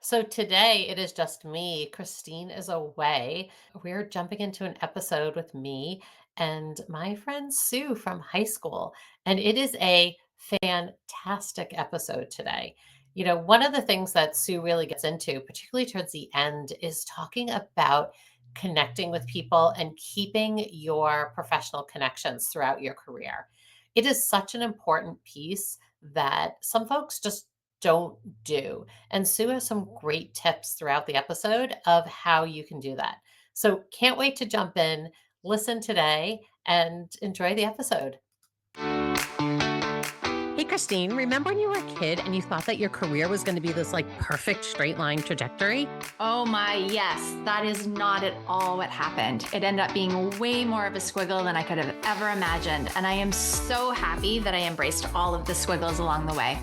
So today it is just me. Christine is away. We're jumping into an episode with me and my friend Sue from high school. And it is a fantastic episode today. One of the things that Sue really gets into, particularly towards the end, is talking about connecting with people and keeping your professional connections throughout your career. It is such an important piece that some folks just don't do. And Sue has some great tips throughout the episode of how you can do that. So can't wait to jump in, listen today, and enjoy the episode. Hey, Christine, remember when you were a kid and you thought that your career was going to be this like perfect straight line trajectory? Oh my, yes. That is not at all what happened. It ended up being way more of a squiggle than I could have ever imagined. And I am so happy that I embraced all of the squiggles along the way.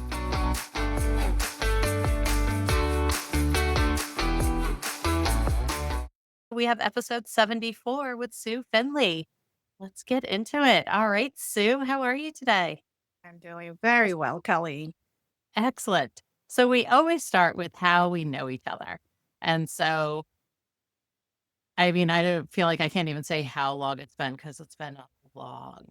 We have episode 74 with Sue Finley. Let's get into it. All right, Sue, how are you today? I'm doing very well, Kelly. Excellent. So we always start with how we know each other. And so I mean, I don't feel like I can't even say how long it's been because it's been a long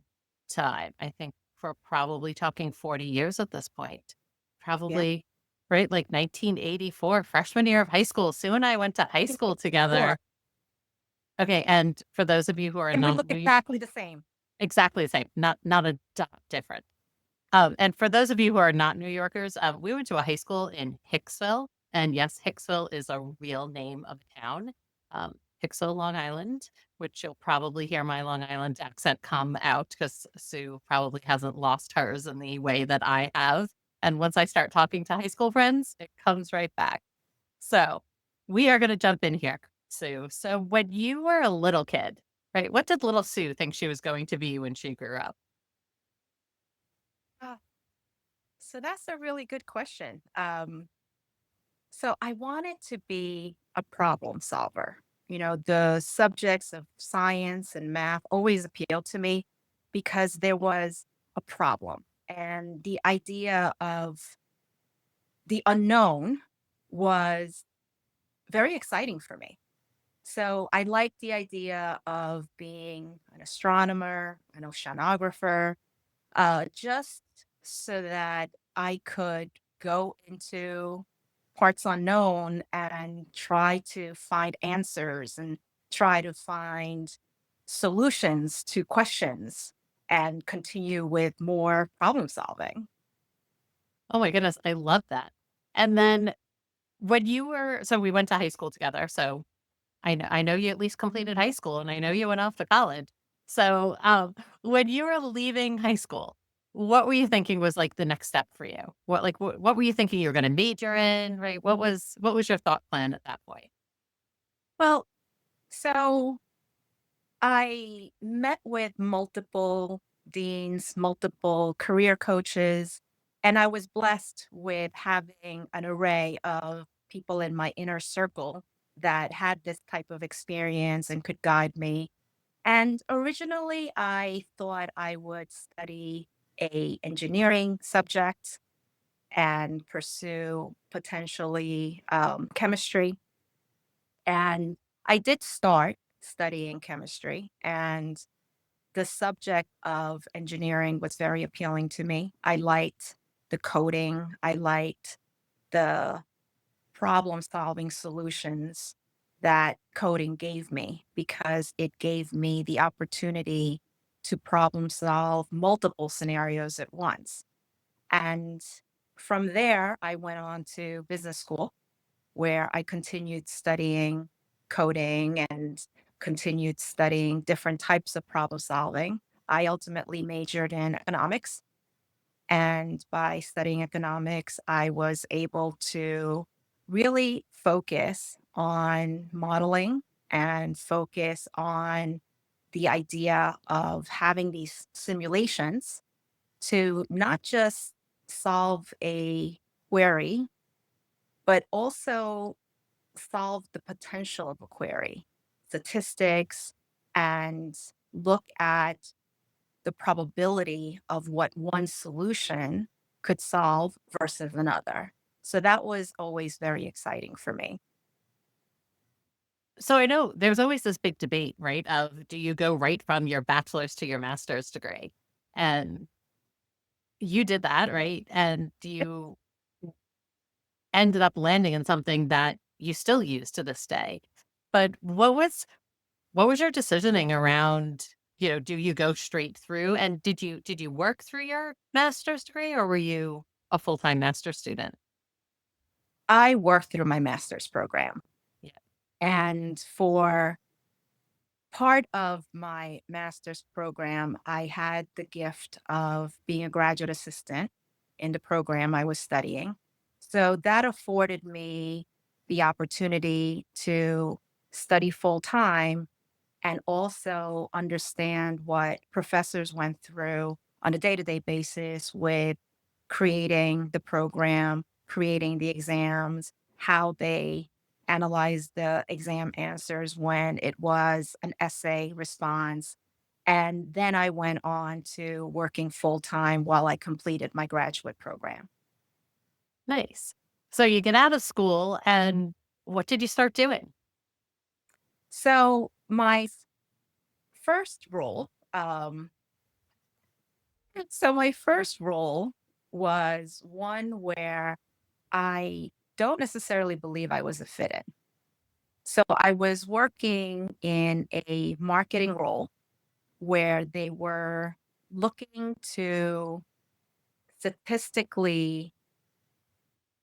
time. I think we're probably talking 40 years at this point. Yeah. Probably, right? Like 1984, freshman year of high school. Sue and I went to high school Sure. together. Okay. And for those of you who are And we not look exactly the same. exactly the same, not a dot different. And for those of you who are not New Yorkers, we went to a high school in Hicksville. And yes, Hicksville is a real name of a town, Hicksville, Long Island, which you'll probably hear my Long Island accent come out because Sue probably hasn't lost hers in the way that I have. And once I start talking to high school friends, it comes right back. So we are going to jump in here, Sue. So when you were a little kid, right, what did little Sue think she was going to be when she grew up? Ah, so that's a really good question. So I wanted to be a problem solver. The subjects of science and math always appealed to me because there was a problem. And the idea of the unknown was very exciting for me. So I like the idea of being an astronomer, an oceanographer, just so that I could go into parts unknown and try to find answers and try to find solutions to questions and continue with more problem solving. Oh my goodness, I love that. And then when you were so we went to high school together, so I know you at least completed high school and I know you went off to college. So, when you were leaving high school, what were you thinking was like the next step for you? What were you thinking you were gonna major in, right? What was your thought plan at that point? Well, so I met with multiple deans, multiple career coaches, and I was blessed with having an array of people in my inner circle that had this type of experience and could guide me. And originally, I thought I would study a engineering subject and pursue potentially chemistry. And I did start studying chemistry, and the subject of engineering was very appealing to me. I liked the coding, I liked the problem solving solutions that coding gave me because it gave me the opportunity to problem solve multiple scenarios at once. And from there, I went on to business school where I continued studying coding and continued studying different types of problem solving. I ultimately majored in economics. And by studying economics, I was able to really focus on modeling and focus on the idea of having these simulations to not just solve a query, but also solve the potential of a query, statistics, and look at the probability of what one solution could solve versus another. So that was always very exciting for me. So I know there's always this big debate, right? Of do you go right from your bachelor's to your master's degree? And you did that, right? And you ended up landing in something that you still use to this day. But what was your decisioning around, do you go straight through? And did you work through your master's degree or were you a full-time master's student? I worked through my master's program. Yeah. And for part of my master's program, I had the gift of being a graduate assistant in the program I was studying. So that afforded me the opportunity to study full time and also understand what professors went through on a day to day basis with creating the program, creating the exams, how they analyzed the exam answers when it was an essay response. And then I went on to working full time while I completed my graduate program. Nice. So you get out of school and what did you start doing? So my first role, my first role was one where I don't necessarily believe I was a fit in. So I was working in a marketing role where they were looking to statistically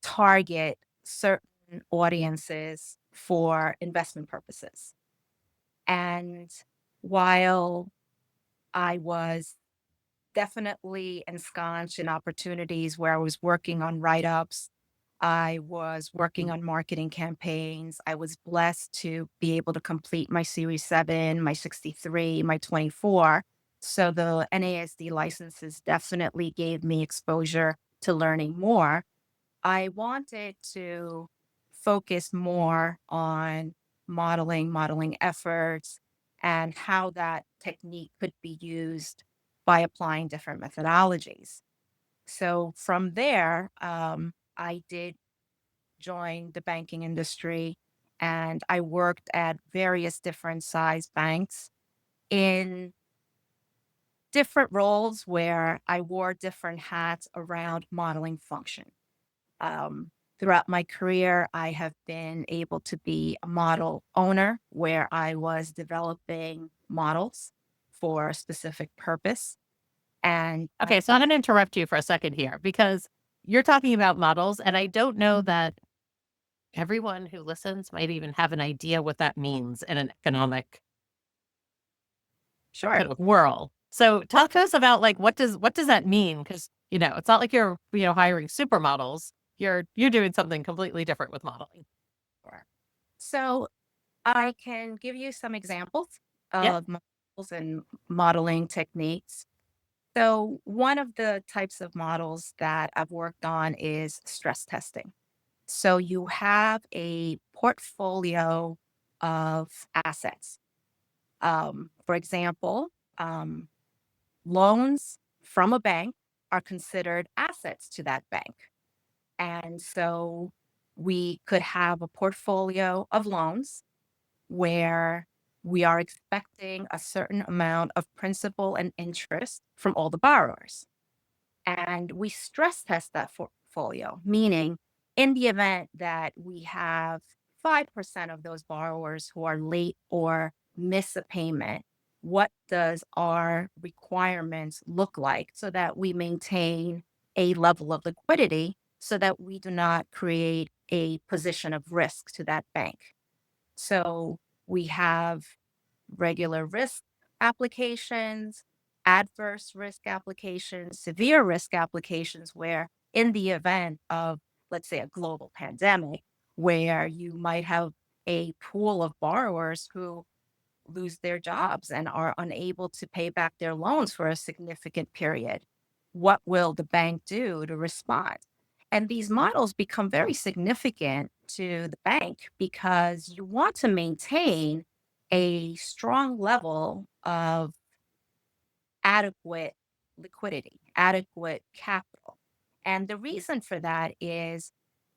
target certain audiences for investment purposes. And while I was definitely ensconced in opportunities where I was working on write ups. I was working on marketing campaigns. I was blessed to be able to complete my Series 7, my 63, my 24. So the NASD licenses definitely gave me exposure to learning more. I wanted to focus more on modeling efforts, and how that technique could be used by applying different methodologies. So from there, I did join the banking industry and I worked at various different size banks in different roles where I wore different hats around modeling function. Um, Throughout my career, I have been able to be a model owner where I was developing models for a specific purpose. And Okay, so I'm going to interrupt you for a second here because you're talking about models, and I don't know that everyone who listens might even have an idea what that means in an economic sure. kind of world. So talk to us about like what does that mean? Because it's not like you're hiring supermodels. You're doing something completely different with modeling. Sure. So I can give you some examples Yeah. of models and modeling techniques. So one of the types of models that I've worked on is stress testing. So you have a portfolio of assets. For example, um, loans from a bank are considered assets to that bank. And so we could have a portfolio of loans where we are expecting a certain amount of principal and interest from all the borrowers. And we stress test that portfolio, meaning in the event that we have 5% of those borrowers who are late or miss a payment, what does our requirements look like so that we maintain a level of liquidity so that we do not create a position of risk to that bank? So we have regular risk applications, adverse risk applications, severe risk applications, where in the event of, let's say, a global pandemic, where you might have a pool of borrowers who lose their jobs and are unable to pay back their loans for a significant period. What will the bank do to respond? And these models become very significant to the bank because you want to maintain a strong level of adequate liquidity, adequate capital. And the reason for that is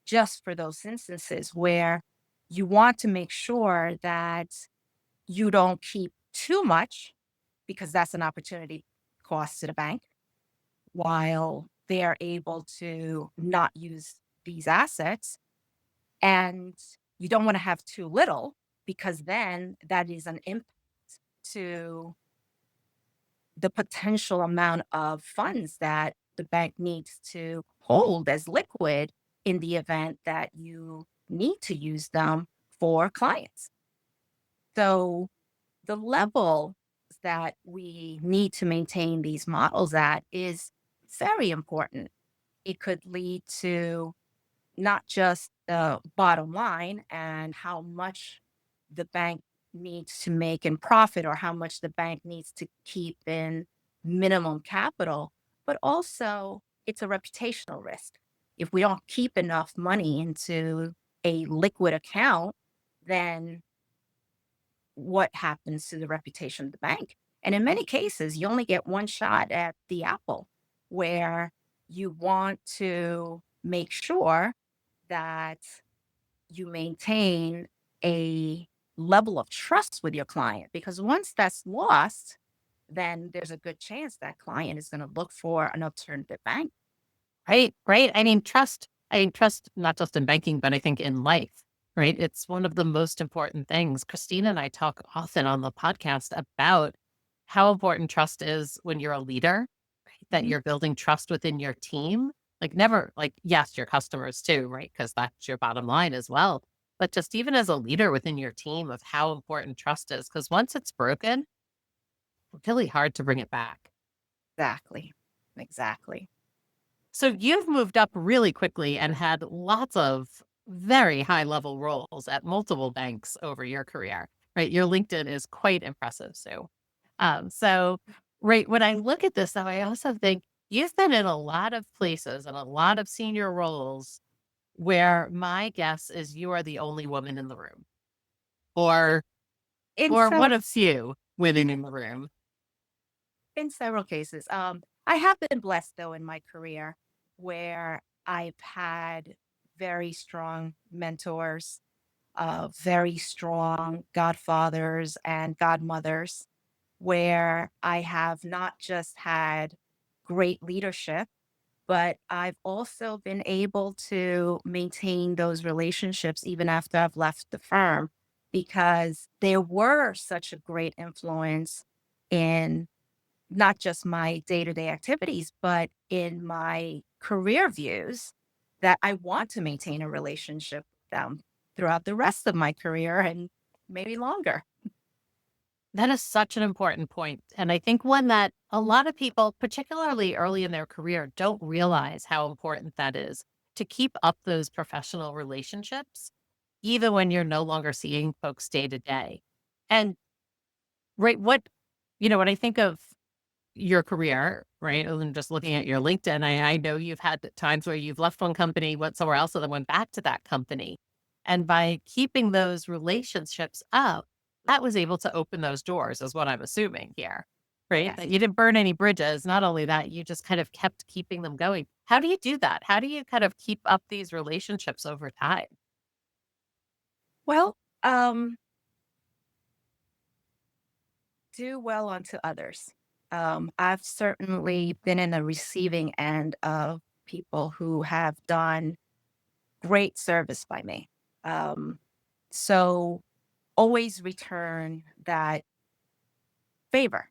just for those instances where you want to make sure that you don't keep too much because that's an opportunity cost to the bank while they are able to not use these assets. And you don't want to have too little because then that is an impact to the potential amount of funds that the bank needs to hold as liquid in the event that you need to use them for clients. So the level that we need to maintain these models at is very important. It could lead to not just the bottom line and how much the bank needs to make in profit or how much the bank needs to keep in minimum capital, but also it's a reputational risk. If we don't keep enough money into a liquid account, then what happens to the reputation of the bank? And in many cases, you only get one shot at the apple where you want to make sure that you maintain a level of trust with your client because once that's lost, then there's a good chance that client is going to look for an alternative bank. Right, right. I mean, trust not just in banking, but I think in life, right? It's one of the most important things. Christina and I talk often on the podcast about how important trust is when you're a leader, right? That Mhm. you're building trust within your team. Like never like, yes, your customers too, right? Because that's your bottom line as well. But just even as a leader within your team of how important trust is, because once it's broken, really hard to bring it back. Exactly. Exactly. So you've moved up really quickly and had lots of very high level roles at multiple banks over your career, right? Your LinkedIn is quite impressive, Sue. So, right, when I look at this, though, I also think you've been in a lot of places and a lot of senior roles where my guess is you are the only woman in the room, or In or several one of few women in the room. in several cases. I have been blessed though in my career where I've had very strong mentors, very strong godfathers and godmothers, where I have not just had great leadership, but I've also been able to maintain those relationships even after I've left the firm because they were such a great influence in not just my day-to-day activities, but in my career views that I want to maintain a relationship with them throughout the rest of my career and maybe longer. That is such an important point, and I think one that a lot of people, particularly early in their career, don't realize how important that is to keep up those professional relationships, even when you're no longer seeing folks day to day. And right, when I think of your career, right, and just looking at your LinkedIn, I know you've had times where you've left one company, went somewhere else, and then went back to that company. And by keeping those relationships up, that was able to open those doors, is what I'm assuming here, right? Yes. That you didn't burn any bridges. Not only that, you just kind of kept keeping them going. How do you do that? How do you kind of keep up these relationships over time? Well, do well unto others. I've certainly been in the receiving end of people who have done great service by me. Um, so always return that favor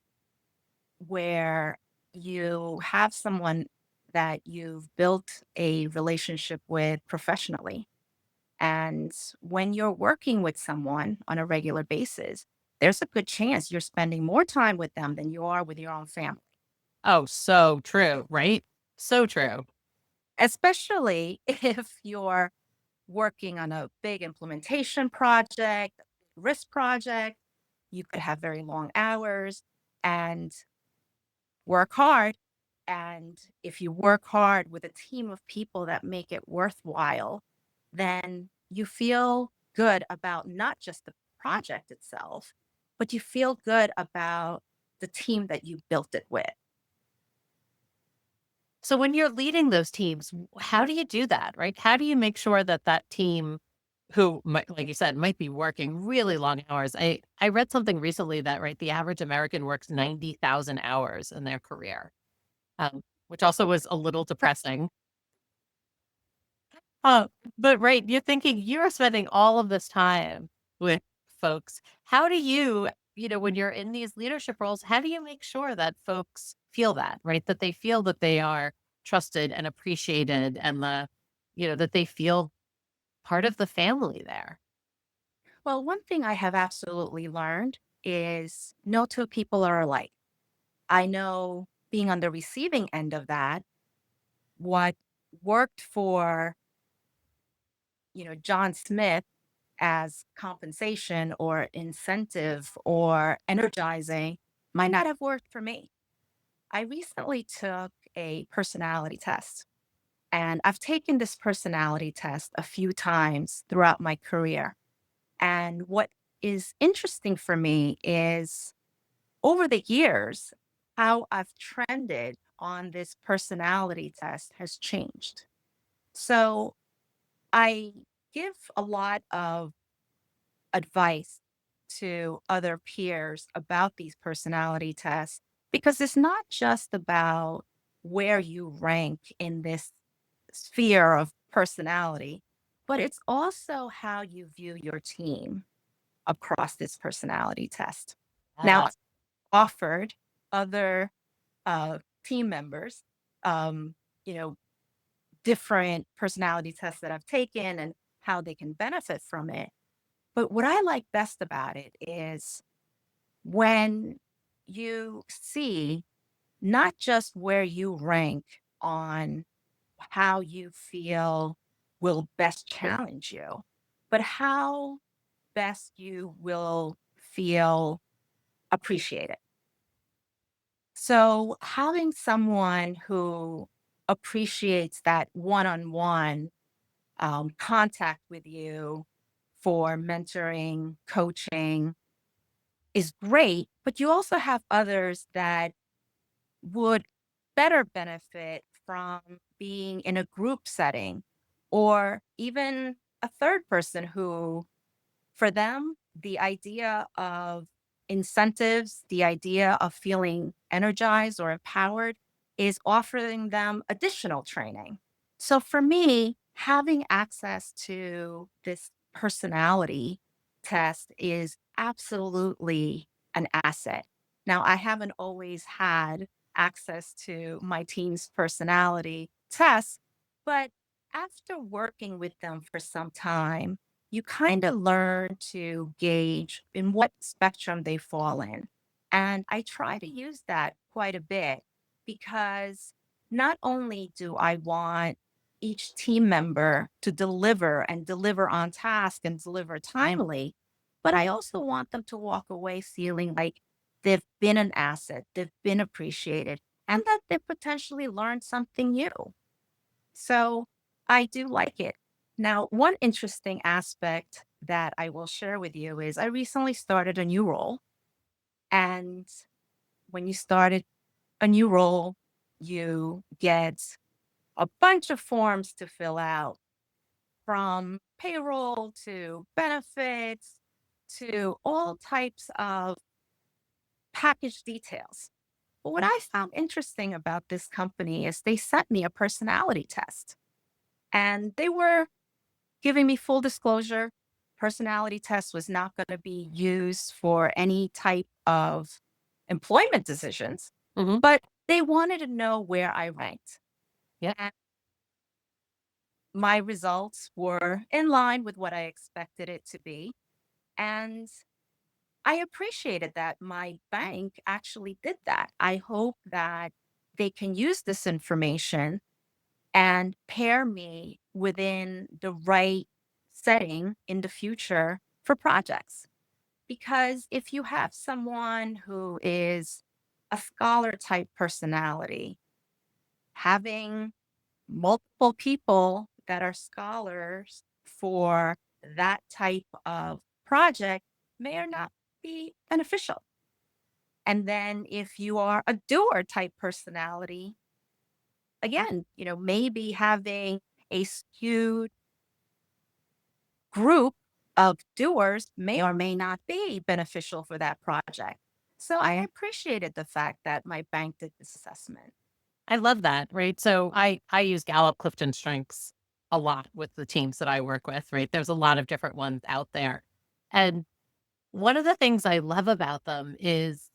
where you have someone that you've built a relationship with professionally. And when you're working with someone on a regular basis, there's a good chance you're spending more time with them than you are with your own family, Oh, so true, right? So true. especially if you're working on a big implementation project, risk project. You could have very long hours and work hard. And if you work hard with a team of people that make it worthwhile, then you feel good about not just the project itself, but you feel good about the team that you built it with. So when you're leading those teams, how do you do that, right? How do you make sure that that team who might, like you said, might be working really long hours? I read something recently that, right, the average American works 90,000 hours in their career, which also was a little depressing. Uh, but right, you're thinking you're spending all of this time with folks. How do you, when you're in these leadership roles, how do you make sure that folks feel that, right? That they feel that they are trusted and appreciated and that they feel part of the family there. Well, one thing I have absolutely learned is no two people are alike. I know being on the receiving end of that, what worked for, John Smith as compensation or incentive or energizing might not have worked for me. I recently took a personality test, and I've taken this personality test a few times throughout my career. And what is interesting for me is over the years, how I've trended on this personality test has changed. So I give a lot of advice to other peers about these personality tests because it's not just about where you rank in this sphere of personality, but it's also how you view your team across this personality test. Now, Yeah. I've offered other team members, um, you know, different personality tests that I've taken and how they can benefit from it. But what I like best about it is when you see not just where you rank on how you feel will best challenge you, but how best you will feel appreciated. So, having someone who appreciates that one on one contact with you for mentoring, coaching is great, but you also have others that would better benefit from being in a group setting or even a third person who for them, the idea of incentives, the idea of feeling energized or empowered is offering them additional training. So for me, having access to this personality test is absolutely an asset. Now, I haven't always had access to my team's personality tests, but after working with them for some time, you kind of learn to gauge in what spectrum they fall in. And I try to use that quite a bit because not only do I want each team member to deliver and deliver on task and deliver timely, but I also want them to walk away feeling like they've been an asset, they've been appreciated, and that they potentially learned something new. So I do like it. Now, one interesting aspect that I will share with you is I recently started a new role. And when you started a new role, you get a bunch of forms to fill out from payroll to benefits to all types of package details. But what I found interesting about this company is they sent me a personality test and they were giving me full disclosure, personality test was not going to be used for any type of employment decisions, Hmm. but they wanted to know where I ranked. Yeah. And my results were in line with what I expected it to be. And I appreciated that my bank actually did that. I hope that they can use this information and pair me within the right setting in the future for projects. Because if you have someone who is a scholar type personality, having multiple people that are scholars for that type of project may or not be beneficial. And then if you are a doer type personality, again, maybe having a skewed group of doers may or may not be beneficial for that project. So I appreciated the fact that my bank did this assessment. I love that, right? So I use Gallup Clifton Strengths a lot with the teams that I work with, right? There's a lot of different ones out there. And one of the things I love about them is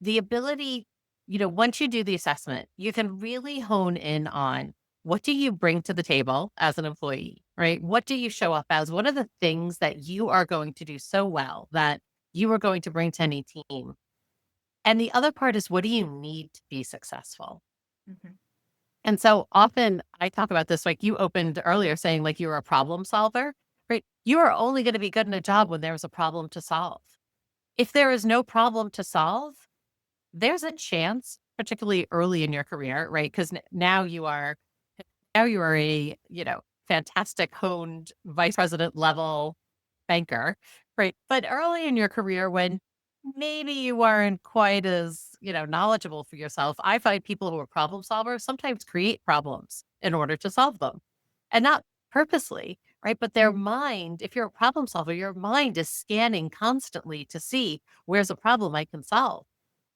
the ability, once you do the assessment, you can really hone in on what do you bring to the table as an employee, right? What do you show up as? What are the things that you are going to do so well that you are going to bring to any team? And the other part is what do you need to be successful? Mhm. And so often I talk about this, like you opened earlier saying like you're a problem solver, right? You are only going to be good in a job when there's a problem to solve. If there is no problem to solve, there's a chance, particularly early in your career, right? Because now you are a, fantastic honed vice president level banker, right? But early in your career when maybe you weren't quite as, knowledgeable for yourself, I find people who are problem solvers sometimes create problems in order to solve them. And not purposely, right? But their Mm. mind, if you're a problem solver, your mind is scanning constantly to see where's a problem I can solve.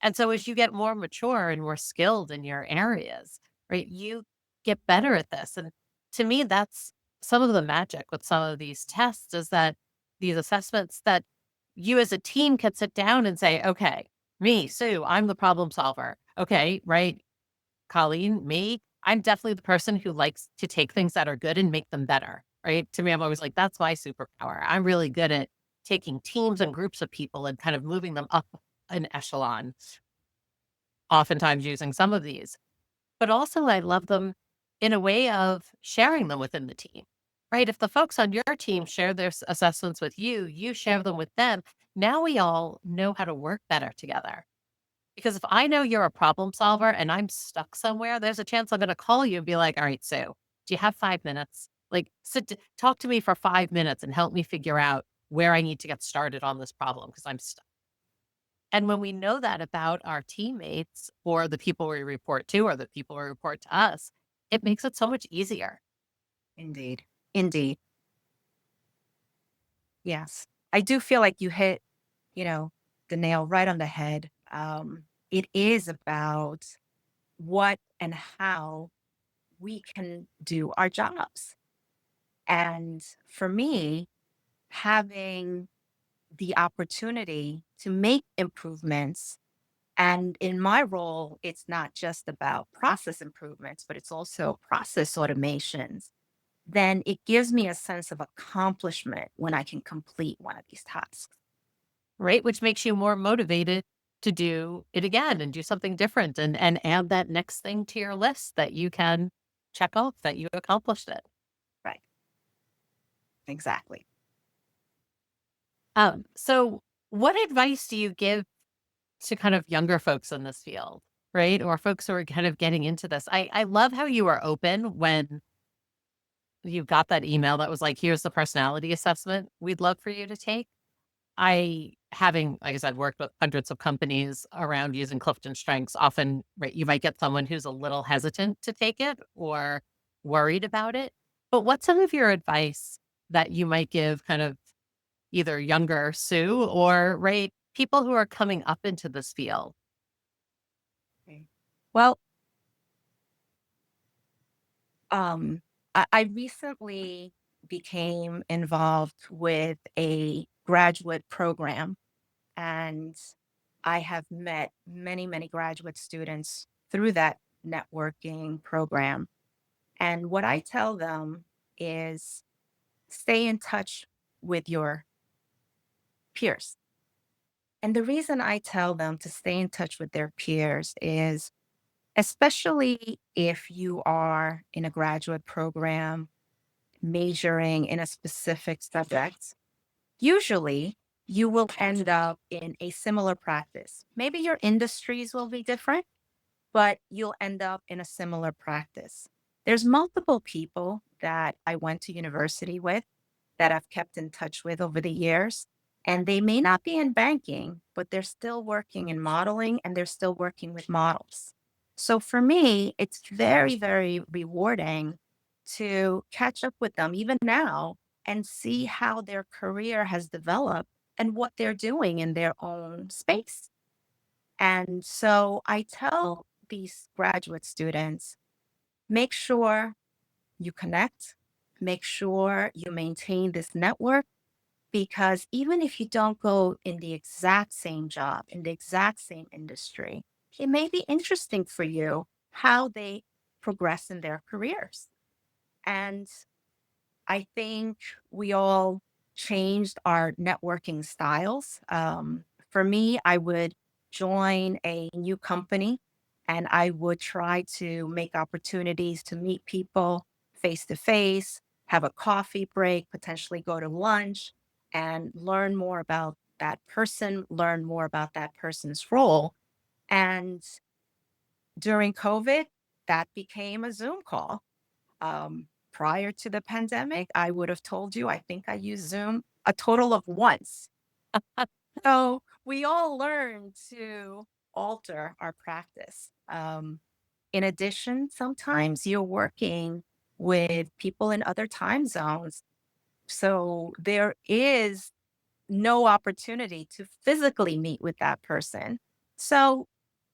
And so as you get more mature and more skilled in your areas, right, you get better at this. And to me, that's some of the magic with some of these tests is that these assessments that you as a team can sit down and say, okay, me, Sue, I'm the problem solver. Okay, right. Colleen, me, I'm definitely the person who likes to take things that are good and make them better. Right. To me, I'm always like, that's my superpower. I'm really good at taking teams and groups of people and kind of moving them up an echelon, oftentimes using some of these. But also, I love them in a way of sharing them within the team, right? If the folks on your team share their assessments with you, you share them with them. Now we all know how to work better together. Because if I know you're a problem solver and I'm stuck somewhere, there's a chance I'm going to call you and be like, all right, Sue, do you have 5 minutes? Like, talk to me for 5 minutes and help me figure out where I need to get started on this problem because I'm stuck. And when we know that about our teammates or the people we report to or the people who report to us, it makes it so much easier. Indeed. Indeed. Yes. I do feel like you hit, you know, the nail right on the head. It is about what and how we can do our jobs. And for me, having the opportunity to make improvements, and in my role, it's not just about process improvements, but it's also process automations, then it gives me a sense of accomplishment when I can complete one of these tasks. Right? Which makes you more motivated to do it again and do something different and add that next thing to your list that you can check off that you accomplished it. Right. Exactly. So what advice do you give to kind of younger folks in this field, right? Or folks who are kind of getting into this? I love how you were open when you got that email that was like, here's the personality assessment we'd love for you to take. Having, like I said, worked with hundreds of companies around using Clifton Strengths, often, right, you might get someone who's a little hesitant to take it or worried about it. But what's some of your advice that you might give kind of either younger Sue or, right, people who are coming up into this field? Okay. Well, I recently became involved with a graduate program, and I have met many, many graduate students through that networking program. And what I tell them is stay in touch with your peers. And the reason I tell them to stay in touch with their peers is, especially if you are in a graduate program majoring in a specific subject, usually you will end up in a similar practice. Maybe your industries will be different, but you'll end up in a similar practice. There's multiple people that I went to university with that I've kept in touch with over the years. And they may not be in banking, but they're still working in modeling and they're still working with models. So for me, it's very, very rewarding to catch up with them even now and see how their career has developed and what they're doing in their own space. And so I tell these graduate students, make sure you connect, make sure you maintain this network, because even if you don't go in the exact same job, in the exact same industry, it may be interesting for you how they progress in their careers. And I think we all changed our networking styles. For me, I would join a new company and I would try to make opportunities to meet people face to face, have a coffee break, potentially go to lunch and learn more about that person, learn more about that person's role. And during COVID, that became a Zoom call. Prior to the pandemic, I would have told you I think I used Zoom a total of once. So we all learn to alter our practice. In addition, sometimes you're working with people in other time zones. So there is no opportunity to physically meet with that person. So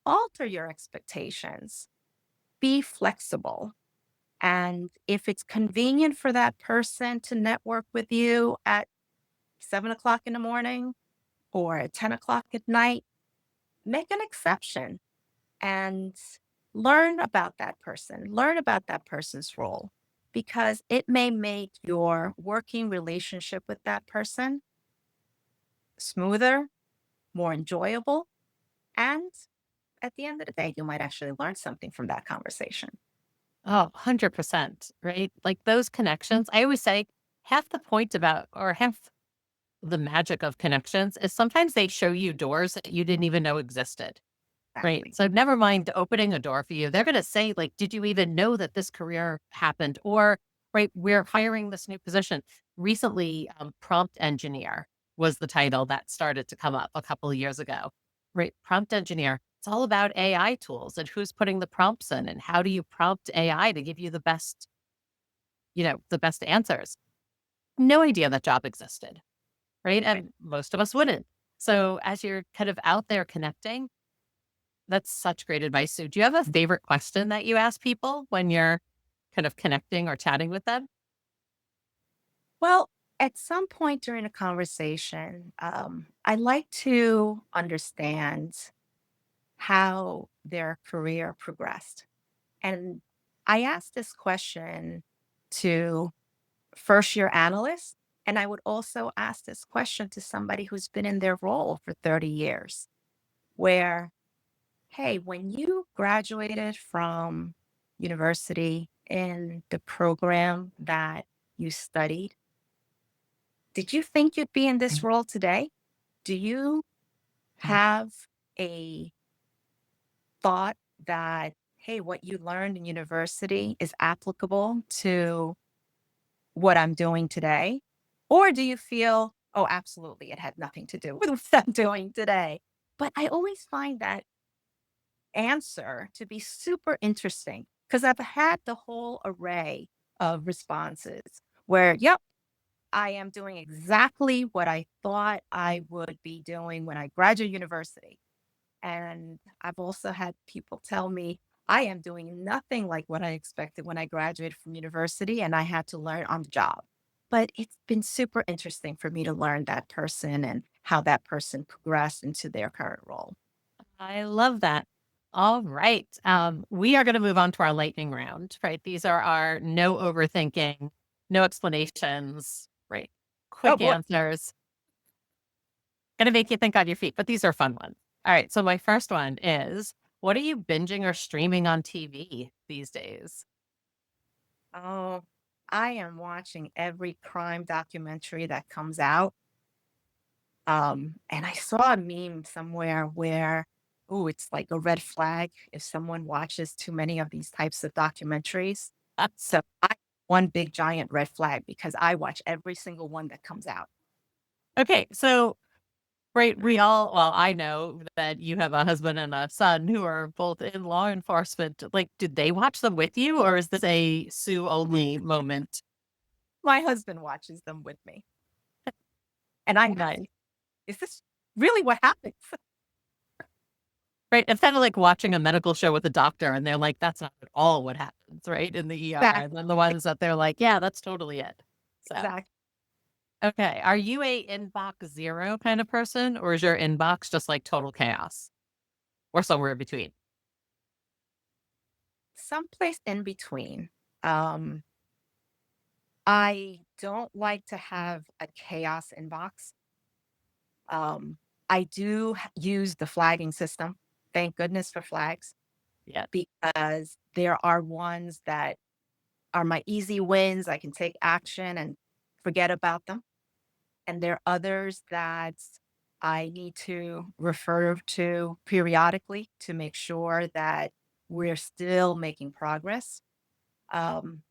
alter your expectations, be flexible. And if it's convenient for that person to network with you at 7 o'clock in the morning or at 10 o'clock at night, make an exception and learn about that person, learn about that person's role, because it may make your working relationship with that person smoother, more enjoyable. And at the end of the day, you might actually learn something from that conversation. Oh, 100%, right? Like those connections, I always say half the point about, or half the magic of connections is sometimes they show you doors that you didn't even know existed. Right. Exactly. So never mind opening a door for you. They're going to say, like, did you even know that this career happened? Or, right, we're hiring this new position. Recently, prompt engineer was the title that started to come up a couple of years ago. Right. Prompt engineer. It's all about AI tools and who's putting the prompts in and how do you prompt AI to give you the best, the best answers. No idea that job existed. Right. Right. And most of us wouldn't. So as you're kind of out there connecting, that's such great advice. So do you have a favorite question that you ask people when you're kind of connecting or chatting with them? Well, at some point during a conversation, I like to understand how their career progressed. And I asked this question to first year analysts, and I would also ask this question to somebody who's been in their role for 30 years, where, hey, when you graduated from university in the program that you studied, did you think you'd be in this role today? Do you have a thought that, hey, what you learned in university is applicable to what I'm doing today? Or do you feel, oh, absolutely, it had nothing to do with what I'm doing today? But I always find that answer to be super interesting because I've had the whole array of responses where, yep, I am doing exactly what I thought I would be doing when I graduated university. And I've also had people tell me I am doing nothing like what I expected when I graduated from university and I had to learn on the job. But it's been super interesting for me to learn that person and how that person progressed into their current role. I love that. All right. We are going to move on to our lightning round, right? These are our no overthinking, no explanations, right? Oh Quick boy. answers. Going to make you think on your feet, but these are fun ones. All right. So my first one is, what are you binging or streaming on TV these days? Oh, I am watching every crime documentary that comes out. And I saw a meme somewhere where, oh, it's like a red flag if someone watches too many of these types of documentaries. So I one big giant red flag because I watch every single one that comes out. Okay. So Right, well, I know that you have a husband and a son who are both in law enforcement. Like, did they watch them with you, or is this a Sue only moment? My husband watches them with me, and I ask, Nice. "Is this really what happens?" Right, it's kinda like watching a medical show with a doctor, and they're like, "That's not at all what happens," right, in the ER, and then the ones that they're like, "Yeah, that's totally it." So, Exactly. okay, are you a inbox 0 kind of person, or is your inbox just, like, total chaos? Or somewhere in between? Someplace in between. Um, I don't like to have a chaos inbox. Um, I do use the flagging system. Thank goodness for flags Yeah, because there are ones that are my easy wins. I can take action and forget about them. And there are others that I need to refer to periodically to make sure that we're still making progress. Um,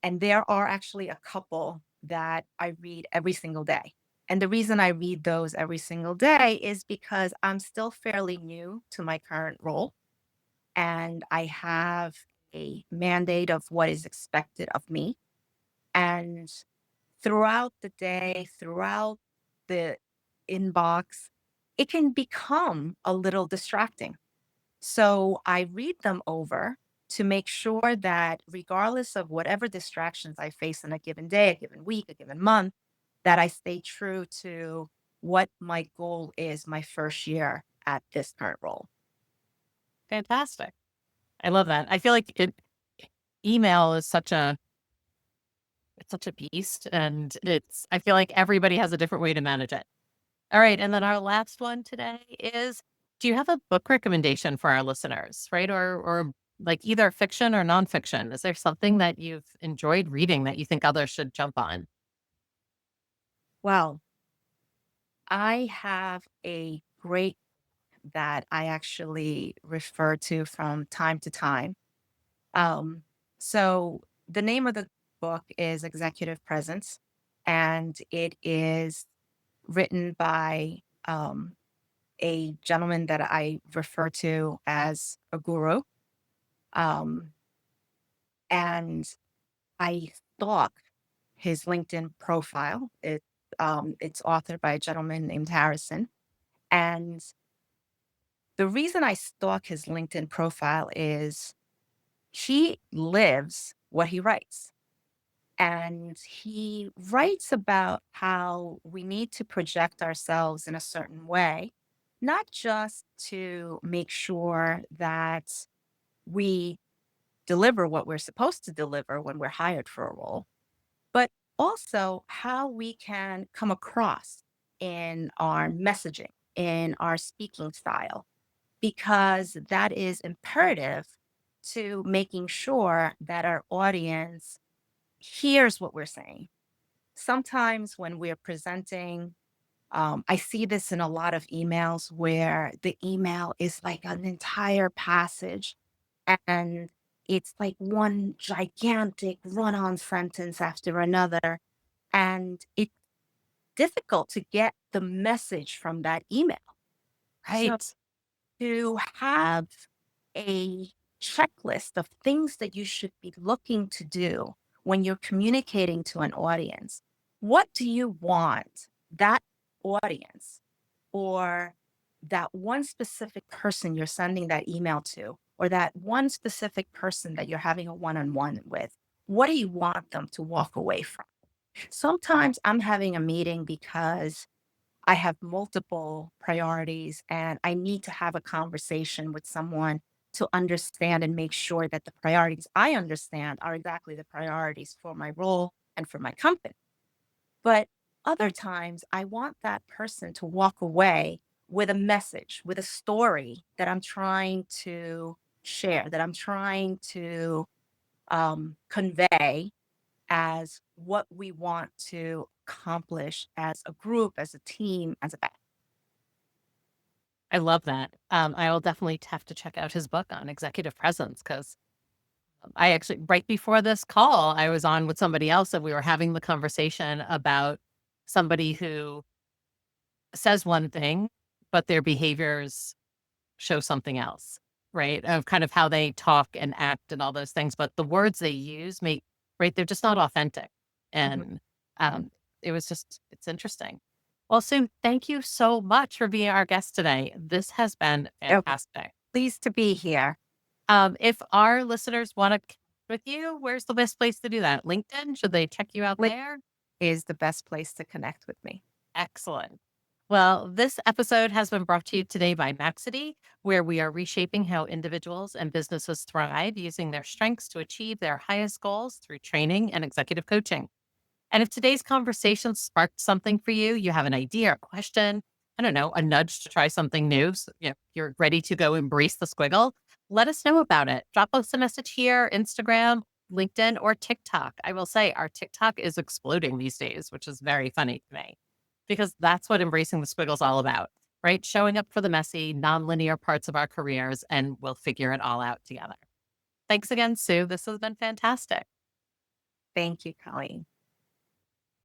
and there are actually a couple that I read every single day. And the reason I read those every single day is because I'm still fairly new to my current role. And I have a mandate of what is expected of me. And throughout the day, throughout the inbox, it can become a little distracting. So I read them over to make sure that regardless of whatever distractions I face in a given day, a given week, a given month, that I stay true to what my goal is my first year at this current role. fantastic. I love that. I feel like email is such a beast, and I feel like everybody has a different way to manage it. All right, and then our last one today is, do you have a book recommendation for our listeners, right? Or like either fiction or nonfiction? Is there something that you've enjoyed reading that you think others should jump on? Well, I have a great that I actually refer to from time to time. Um, so the name of the book is Executive Presence, and it is written by a gentleman that I refer to as a guru. Um, and I stalk his LinkedIn profile. It's authored by a gentleman named Harrison. And the reason I stalk his LinkedIn profile is he lives what he writes. And he writes about how we need to project ourselves in a certain way, not just to make sure that we deliver what we're supposed to deliver when we're hired for a role, but also how we can come across in our messaging, in our speaking style, because that is imperative to making sure that our audience hears what we're saying. Sometimes when we're presenting, I see this in a lot of emails where the email is like an entire passage and it's like one gigantic run on sentence after another. And it's difficult to get the message from that email. So Right. to have a checklist of things that you should be looking to do when you're communicating to an audience. What do you want that audience or that one specific person you're sending that email to, or that one specific person that you're having a one on one with? What do you want them to walk away from? Sometimes I'm having a meeting because I have multiple priorities and I need to have a conversation with someone to understand and make sure that the priorities I understand are exactly the priorities for my role and for my company. But other times, I want that person to walk away with a message, with a story that I'm trying to share, that I'm trying to convey as what we want to accomplish as a group, as a team, as a I love that. I will definitely have to check out his book on executive presence because I actually, right before this call, I was on with somebody else and we were having the conversation about somebody who says one thing, but their behaviors show something else, right? Of kind of how they talk and act and all those things, but the words they use make right, they're just not authentic. Mhm. And it was just it's interesting. Well, Sue, thank you so much for being our guest today. This has been Oh, fantastic. pleased to be here. If our listeners want to connect with you, where's the best place to do that? LinkedIn? Should they check you out Link there? is the best place to connect with me. Excellent. Well, this episode has been brought to you today by Maxity, where we are reshaping how individuals and businesses thrive using their strengths to achieve their highest goals through training and executive coaching. And if today's conversation sparked something for you, you have an idea, a question, I don't know, a nudge to try something new, so, you're ready to go embrace the squiggle, let us know about it. Drop us a message here, Instagram, LinkedIn, or TikTok. I will say our TikTok is exploding these days, which is very funny to me because that's what embracing the squiggle is all about, right? Showing up for the messy, nonlinear parts of our careers, and we'll figure it all out together. Thanks again, Sue. This has been fantastic. Thank you, Colleen.